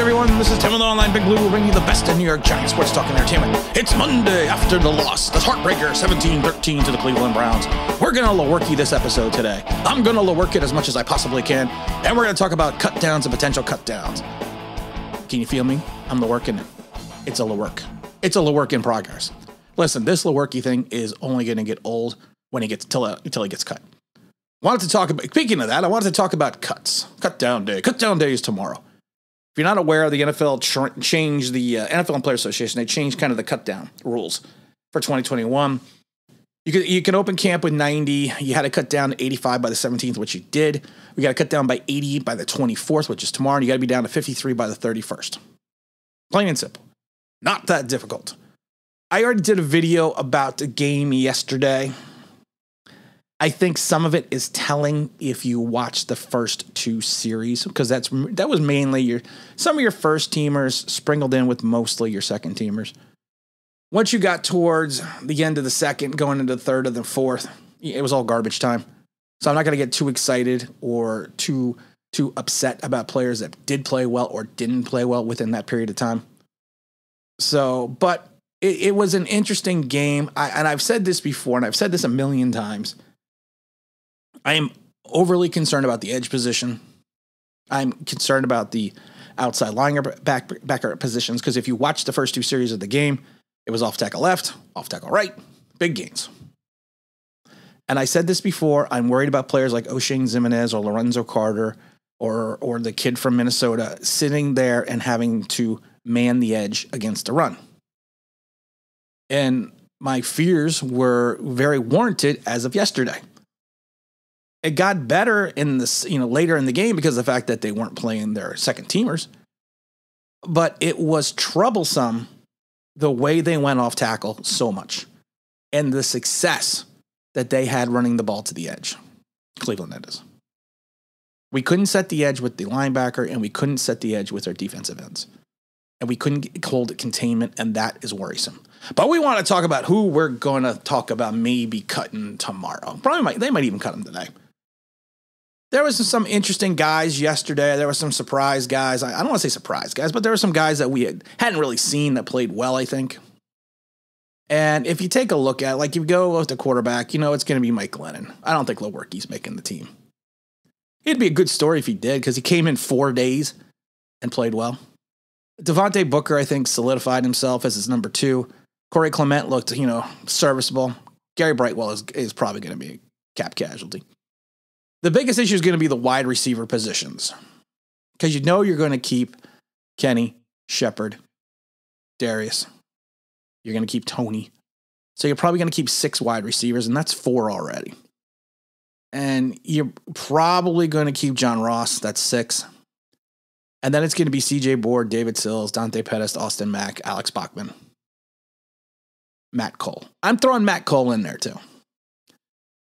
everyone. This is Tim with Online Big Blue, bringing you the best in New York Giants sports talk and entertainment. It's Monday after the loss, the heartbreaker, 17-13 to the Cleveland Browns. We're going to low-worky this episode today. I'm going to low-work it as much as I possibly can, and we're going to talk about cut downs and potential cut downs. Can you feel me? I'm low-working it. It's a low-work. It's a low-work in progress. Listen, this low-worky thing is only going to get old when he gets until he gets cut. Speaking of that, I wanted to talk about cuts. Cut down day. Cut down day is tomorrow. If you're not aware, the NFL changed the NFL and Player Association. They changed kind of the cut down rules for 2021. You can open camp with 90. You had to cut down to 85 by the 17th, which you did. We got to cut down by 80 by the 24th, which is tomorrow. And you got to be down to 53 by the 31st. Plain and simple. Not that difficult. I already did a video about the game yesterday. I think some of it is telling if you watch the first two series, because that was mainly some of your first teamers sprinkled in with mostly your second teamers. Once you got towards the end of the second, going into the third and the fourth, it was all garbage time. So I'm not going to get too excited or too upset about players that did play well or didn't play well within that period of time. So, but it was an interesting game. And I've said this before, and I've said this a million times. I am overly concerned about the edge position. I'm concerned about the outside linebacker positions, because if you watch the first two series of the game, it was off tackle left, off tackle right, big gains. And I said this before, I'm worried about players like O'Shane Ximines or Lorenzo Carter or the kid from Minnesota sitting there and having to man the edge against the run. And my fears were very warranted as of yesterday. It got better in this, later in the game because of the fact that they weren't playing their second teamers. But it was troublesome the way they went off tackle so much, and the success that they had running the ball to the edge. Cleveland, that is. We couldn't set the edge with the linebacker, and we couldn't set the edge with our defensive ends. And we couldn't hold containment, and that is worrisome. But we want to talk about who we're going to talk about maybe cutting tomorrow. They might even cut them today. There was some interesting guys yesterday. There were some surprise guys. I don't want to say surprise guys, but there were some guys that we hadn't really seen that played well, I think. And if you take a look at, if you go with the quarterback, it's going to be Mike Glennon. I don't think Lewerke's making the team. It'd be a good story if he did, because he came in 4 days and played well. Devontae Booker, I think, solidified himself as his number 2. Corey Clement looked, serviceable. Gary Brightwell is probably going to be a cap casualty. The biggest issue is going to be the wide receiver positions, because you're going to keep Kenny, Shepard, Darius. You're going to keep Tony. So you're probably going to keep 6 wide receivers, and that's 4 already. And you're probably going to keep John Ross. That's 6. And then it's going to be C.J. Board, David Sills, Dante Pettis, Austin Mack, Alex Bachman, Matt Cole. I'm throwing Matt Cole in there too.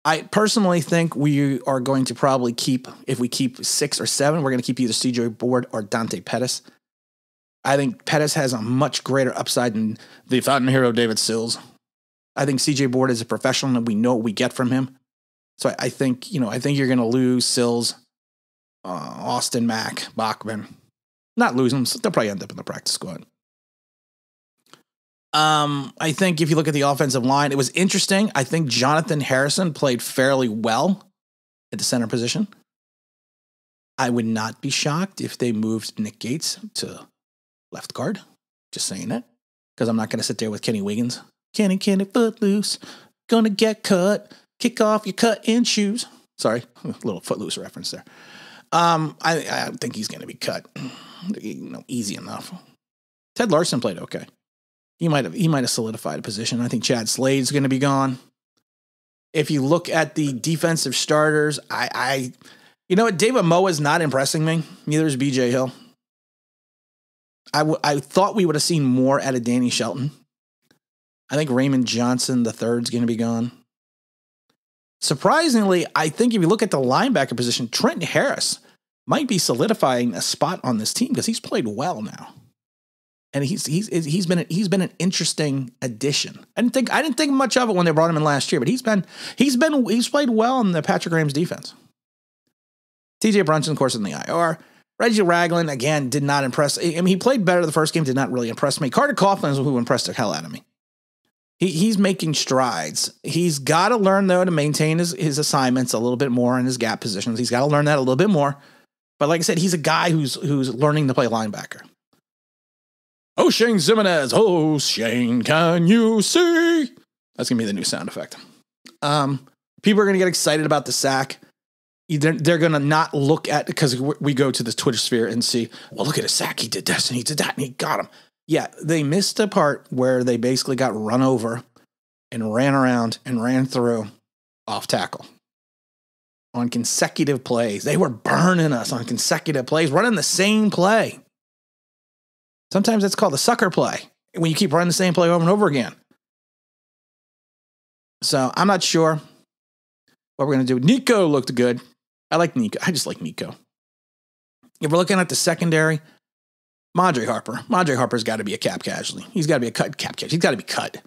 I personally think we are going to probably if we keep 6 or 7, we're going to keep either C.J. Board or Dante Pettis. I think Pettis has a much greater upside than the fountain hero David Sills. I think C.J. Board is a professional, and we know what we get from him. So I think you're going to lose Sills, Austin Mack, Bachman. Not lose them. They'll probably end up in the practice squad. I think if you look at the offensive line, it was interesting. I think Jonathan Harrison played fairly well at the center position. I would not be shocked if they moved Nick Gates to left guard. Just saying it. Because I'm not going to sit there with Kenny Wiggins. Kenny, footloose. Gonna get cut. Kick off your cut-in shoes. Sorry, a little Footloose reference there. I think he's going to be cut. Easy enough. Ted Larson played okay. He might have solidified a position. I think Chad Slade's going to be gone. If you look at the defensive starters, David Moa is not impressing me. Neither is B.J. Hill. I thought we would have seen more out of Danny Shelton. I think Raymond Johnson III is going to be gone. Surprisingly, I think if you look at the linebacker position, Trenton Harris might be solidifying a spot on this team, because he's played well now. And he's been an interesting addition. I didn't think much of it when they brought him in last year, but he's played well in the Patrick Graham's defense. TJ Brunson, of course, in the IR. Reggie Ragland, again, did not impress. I mean, he played better the first game, did not really impress me. Carter Coughlin is who impressed the hell out of me. He's making strides. He's got to learn, though, to maintain his assignments a little bit more in his gap positions. He's got to learn that a little bit more. But like I said, he's a guy who's learning to play linebacker. Oh, Shane Zimenez. Oh, Shane, can you see? That's going to be the new sound effect. People are going to get excited about the sack. They're going to not look at, because we go to the Twitter sphere and see, well, look at his sack. He did this and he did that and he got him. Yeah, they missed a part where they basically got run over and ran around and ran through off tackle on consecutive plays. They were burning us on consecutive plays, running the same play. Sometimes that's called a sucker play, when you keep running the same play over and over again. So I'm not sure what we're going to do. Nico looked good. I like Nico. I just like Nico. If we're looking at the secondary, Madre Harper's got to be a cap casualty. He's got to be a cap casualty. He's got to be cut.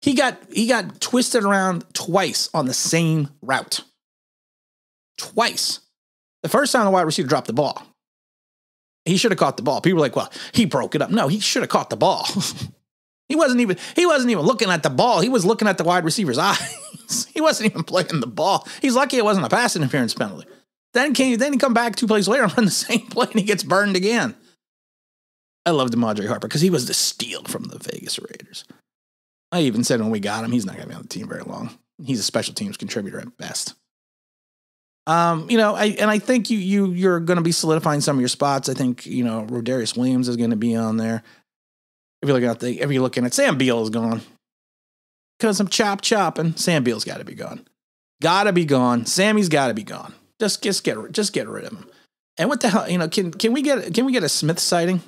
He got twisted around twice on the same route. Twice. The first time the wide receiver dropped the ball. He should have caught the ball. People were like, well, he broke it up. No, he should have caught the ball. He wasn't even looking at the ball. He was looking at the wide receiver's eyes. He wasn't even playing the ball. He's lucky it wasn't a pass interference penalty. Then he come back 2 plays later and run the same play and he gets burned again. I loved Madre Harper because he was the steal from the Vegas Raiders. I even said when we got him, he's not going to be on the team very long. He's a special teams contributor at best. I think you're going to be solidifying some of your spots. I think, Rodarius Williams is going to be on there. If you're looking at Sam Beal is gone. Because I'm chopping. Sam Beal's got to be gone. Got to be gone. Sammy's got to be gone. Just get rid of him. And what the hell, can we get a Smith sighting?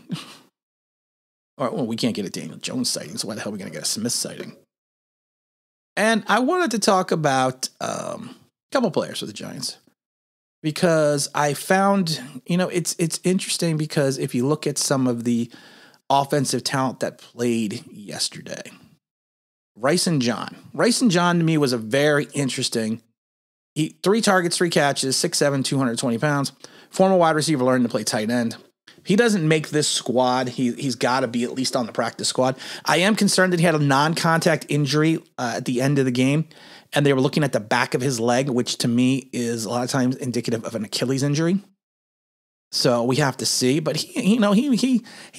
Or, well, we can't get a Daniel Jones sighting, so why the hell are we going to get a Smith sighting? And I wanted to talk about a couple players for the Giants. Because I found, it's interesting because if you look at some of the offensive talent that played yesterday, Ryson John to me was a very interesting, 3 targets, 3 catches, 6'7", 220 pounds, former wide receiver learning to play tight end. He doesn't make this squad. He's got to be at least on the practice squad. I am concerned that he had a non-contact injury at the end of the game, and they were looking at the back of his leg, which to me is a lot of times indicative of an Achilles injury. So we have to see. But he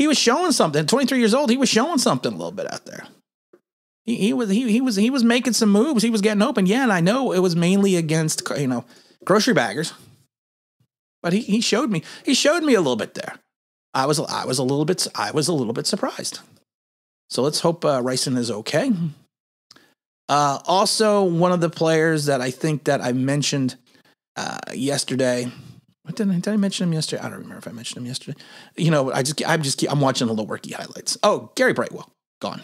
was showing something. At 23 years old, he was showing something a little bit out there. He was making some moves. He was getting open. Yeah, and I know it was mainly against grocery baggers. But he showed me a little bit there. I was a little bit surprised. So let's hope Ryson is okay. Also, one of the players that I think that I mentioned yesterday. Did I mention him yesterday? I don't remember if I mentioned him yesterday. I'm watching all the Worky highlights. Oh, Gary Brightwell, gone.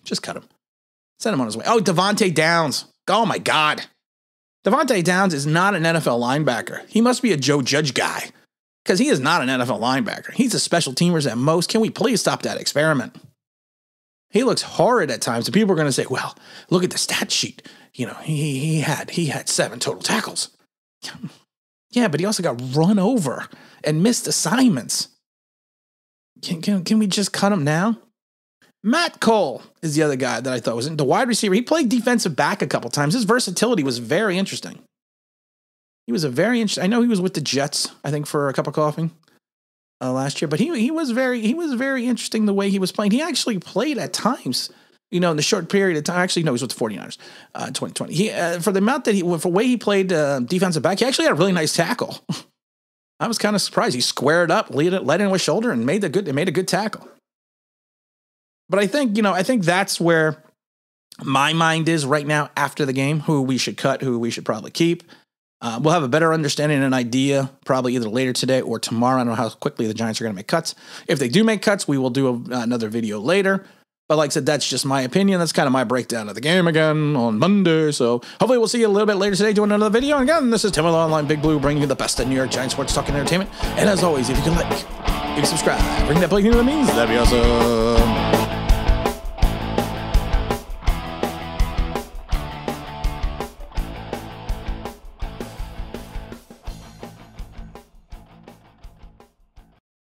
Just cut him. Send him on his way. Oh, Devonta Downs. Oh my God. Devonta Downs is not an NFL linebacker. He must be a Joe Judge guy because he is not an NFL linebacker. He's a special teamer at most. Can we please stop that experiment? He looks horrid at times. And people are going to say, well, look at the stat sheet. He had 7 total tackles. Yeah, but he also got run over and missed assignments. Can we just cut him now? Matt Cole is the other guy that I thought was the wide receiver. He played defensive back a couple times. His versatility was very interesting. I know he was with the Jets, I think, for a cup of coffee last year, but he was very interesting the way he was playing. He actually played at times, in the short period of time. Actually, no, he was with the 49ers in 2020. For the amount that for the way he played defensive back, he actually had a really nice tackle. I was kind of surprised. He squared up, led in with shoulder, and made a good tackle. But I think that's where my mind is right now after the game, who we should cut, who we should probably keep. We'll have a better understanding and an idea probably either later today or tomorrow. I don't know how quickly the Giants are going to make cuts. If they do make cuts, we will do another video later. But like I said, that's just my opinion. That's kind of my breakdown of the game again on Monday. So hopefully we'll see you a little bit later today doing another video. And again, this is Tim with Online Big Blue, bringing you the best of New York Giants sports talk and entertainment. And as always, if you can like, you can subscribe, ring that bell, you know what that means. That'd be awesome.